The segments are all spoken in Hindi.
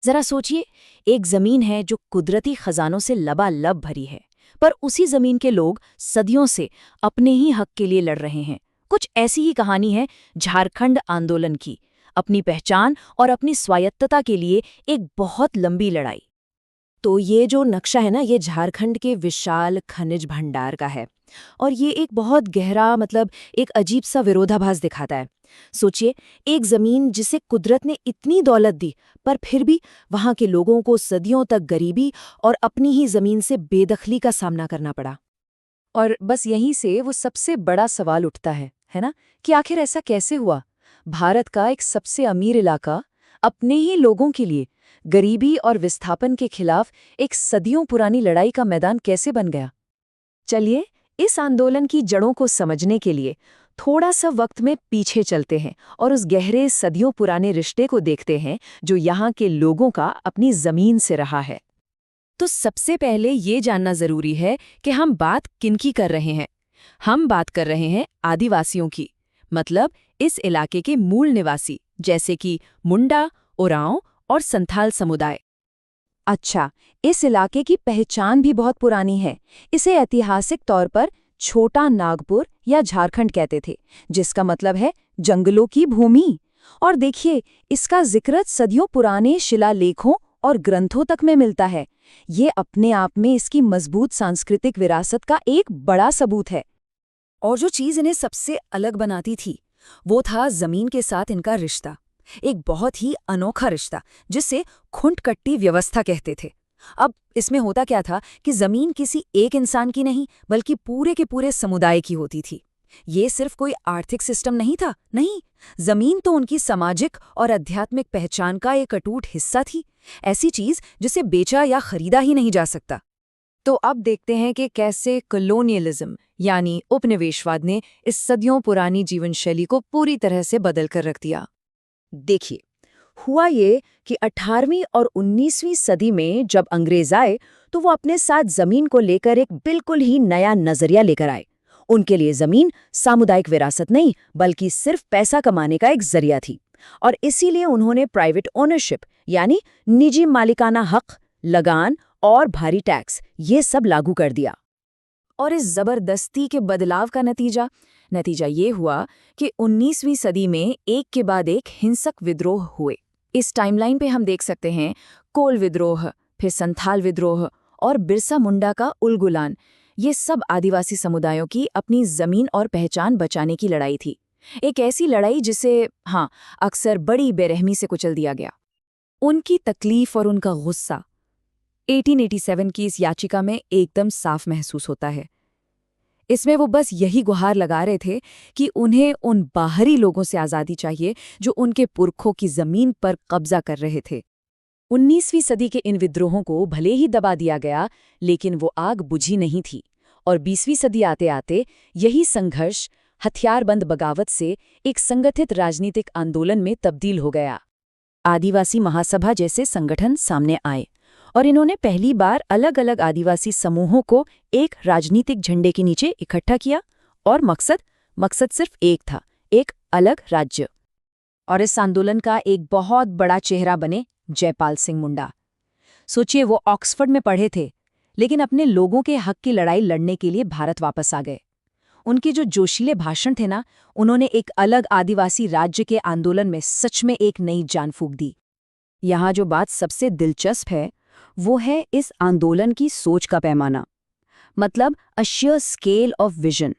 जरा सोचिए, एक जमीन है जो कुदरती खजानों से लबालब भरी है, पर उसी जमीन के लोग सदियों से अपने ही हक के लिए लड़ रहे हैं। कुछ ऐसी ही कहानी है झारखंड आंदोलन की, अपनी पहचान और अपनी स्वायत्तता के लिए एक बहुत लंबी लड़ाई। तो ये जो नक्शा है ना, ये झारखंड के विशाल खनिज भंडार का है। और ये एक बहुत गहरा, मतलब एक अजीब सा विरोधाभास दिखाता है। सोचिए, एक जमीन जिसे कुदरत ने इतनी दौलत दी, पर फिर भी वहां के लोगों को सदियों तक गरीबी और अपनी ही जमीन से बेदखली का सामना करना पड़ा। और बस यहीं से वो सबसे बड़ा सवाल उठता है ना, कि आखिर ऐसा कैसे हुआ? भारत का एक सबसे अमीर इलाका अपने ही लोगों के लिए गरीबी और विस्थापन के खिलाफ एक सदियों पुरानी लड़ाई का मैदान कैसे बन गया? चलिए, इस आंदोलन की जड़ों को समझने के लिए थोड़ा सा वक्त में पीछे चलते हैं और उस गहरे सदियों पुराने रिश्ते को देखते हैं जो यहाँ के लोगों का अपनी जमीन से रहा है। तो सबसे पहले ये जानना जरूरी है कि हम बात किनकी कर रहे हैं। हम बात कर रहे हैं आदिवासियों की, मतलब इस इलाके के मूल निवासी, जैसे कि मुंडा, ओरांव और संथाल समुदाय। अच्छा, इस इलाके की पहचान भी बहुत पुरानी है। इसे ऐतिहासिक तौर पर छोटा नागपुर या झारखंड कहते थे, जिसका मतलब है जंगलों की भूमि। और देखिए, इसका जिक्र सदियों पुराने शिलालेखों और ग्रंथों तक में मिलता है। ये अपने आप में इसकी मजबूत सांस्कृतिक विरासत का एक बड़ा सबूत है। और जो चीज़ इन्हें सबसे अलग बनाती थी, वो था जमीन के साथ इनका रिश्ता। एक बहुत ही अनोखा रिश्ता, जिसे खुंट-कट्टी व्यवस्था कहते थे। अब इसमें होता क्या था कि जमीन किसी एक इंसान की नहीं, बल्कि पूरे के पूरे समुदाय की होती थी। ये सिर्फ कोई आर्थिक सिस्टम नहीं था, नहीं। जमीन तो उनकी सामाजिक और आध्यात्मिक पहचान का एक अटूट हिस्सा थी, ऐसी चीज जिसे बेचा या खरीदा ही नहीं जा सकता। तो अब देखते हैं कि कैसे कॉलोनियलिज्म यानी उपनिवेशवाद ने इस सदियों पुरानी जीवन शैली को पूरी तरह से बदल कर रख दिया। देखिए, हुआ ये कि 18वीं और 19वीं सदी में जब अंग्रेज आए, तो वो अपने साथ जमीन को लेकर एक बिल्कुल ही नया नजरिया लेकर आए। उनके लिए जमीन सामुदायिक विरासत नहीं, बल्कि सिर्फ पैसा कमाने का एक जरिया थी। और इसीलिए उन्होंने प्राइवेट ओनरशिप यानी निजी मालिकाना हक, लगान और भारी टैक्स ये सब लागू कर दिया। और इस जबरदस्ती के बदलाव का नतीजा ये हुआ कि 19वीं सदी में एक के बाद एक हिंसक विद्रोह हुए। इस टाइमलाइन पे हम देख सकते हैं कोल विद्रोह, फिर संथाल विद्रोह और बिरसा मुंडा का उलगुलान। ये सब आदिवासी समुदायों की अपनी जमीन और पहचान बचाने की लड़ाई थी। एक ऐसी लड़ाई जिसे अक्सर बड़ी बेरहमी से कुचल दिया गया। उनकी तकलीफ और उनका गुस्सा 1887 की इस याचिका में एकदम साफ महसूस होता है। इसमें वो बस यही गुहार लगा रहे थे कि उन्हें उन बाहरी लोगों से आज़ादी चाहिए जो उनके पुरखों की जमीन पर कब्जा कर रहे थे। 19वीं सदी के इन विद्रोहों को भले ही दबा दिया गया, लेकिन वो आग बुझी नहीं थी। और 20वीं सदी आते आते यही संघर्ष हथियारबंद बगावत से एक संगठित राजनीतिक आंदोलन में तब्दील हो गया। आदिवासी महासभा जैसे संगठन सामने आए और इन्होंने पहली बार अलग अलग आदिवासी समूहों को एक राजनीतिक झंडे के नीचे इकट्ठा किया। और मकसद सिर्फ एक था, एक अलग राज्य। और इस आंदोलन का एक बहुत बड़ा चेहरा बने जयपाल सिंह मुंडा। सोचिए, वो ऑक्सफोर्ड में पढ़े थे, लेकिन अपने लोगों के हक की लड़ाई लड़ने के लिए भारत वापस आ गए। उनके जो जोशीले भाषण थे ना, उन्होंने एक अलग आदिवासी राज्य के आंदोलन में सच में एक नई जान फूंक दी। यहाँ जो बात सबसे दिलचस्प है, वो है इस आंदोलन की सोच का पैमाना, मतलब a share scale of vision.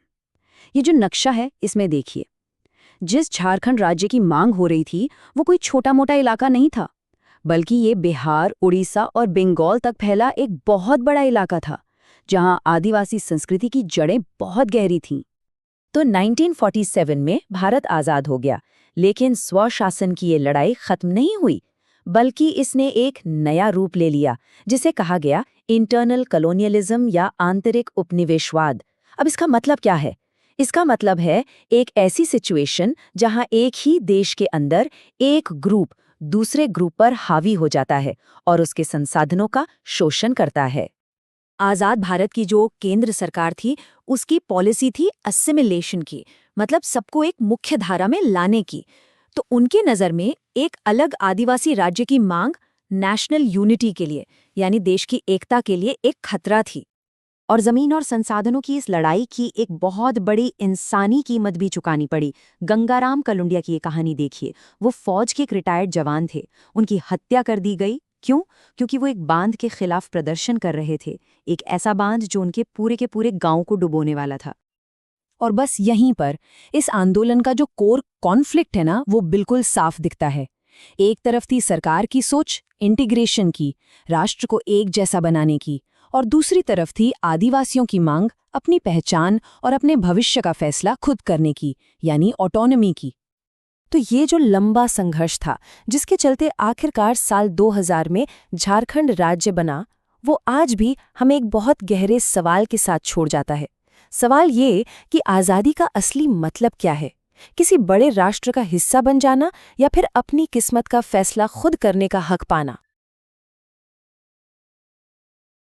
ये जो नक्शा है, इसमें देखिए, जिस झारखंड राज्य की मांग हो रही थी, वो कोई छोटा मोटा इलाका नहीं था, बल्कि ये बिहार, उड़ीसा और बंगाल तक फैला एक बहुत बड़ा इलाका था, जहां आदिवासी संस्कृति की जड़ें बहुत गहरी थीं। तो 1947 में भारत आज़ाद हो गया, लेकिन स्वशासन की ये लड़ाई खत्म नहीं हुई, बल्कि इसने एक नया रूप ले लिया, जिसे कहा गया इंटरनल कॉलोनियलिज्म या आंतरिक उपनिवेशवाद। अब इसका मतलब क्या है? इसका मतलब है एक ऐसी सिचुएशन जहां एक ही देश के अंदर एक ग्रुप दूसरे ग्रुप पर हावी हो जाता है और उसके संसाधनों का शोषण करता है। आज़ाद भारत की जो केंद्र सरकार थी, उसकी पॉलिसी थी असिमिलेशन की, मतलब सबको एक मुख्य धारा में लाने की। तो उनके नज़र में एक अलग आदिवासी राज्य की मांग नेशनल यूनिटी के लिए, यानी देश की एकता के लिए एक खतरा थी। और जमीन और संसाधनों की इस लड़ाई की एक बहुत बड़ी इंसानी कीमत भी चुकानी पड़ी। गंगाराम कलुंडिया की ये कहानी देखिए। वो फौज के एक रिटायर्ड जवान थे, उनकी हत्या कर दी गई। क्यों? क्योंकि वो एक बांध के खिलाफ प्रदर्शन कर रहे थे, एक ऐसा बांध जो उनके पूरे गांव को डुबोने वाला था। और बस यहीं पर इस आंदोलन का जो कोर कॉन्फ्लिक्ट है ना, वो बिल्कुल साफ दिखता है। एक तरफ थी सरकार की सोच, इंटीग्रेशन की, राष्ट्र को एक जैसा बनाने की, और दूसरी तरफ थी आदिवासियों की मांग, अपनी पहचान और अपने भविष्य का फैसला खुद करने की, यानी ऑटोनॉमी की। तो ये जो लंबा संघर्ष था, जिसके चलते आखिरकार साल 2000 में झारखंड राज्य बना, वो आज भी हमें एक बहुत गहरे सवाल के साथ छोड़ जाता है। सवाल ये कि आज़ादी का असली मतलब क्या है? किसी बड़े राष्ट्र का हिस्सा बन जाना, या फिर अपनी किस्मत का फैसला खुद करने का हक पाना?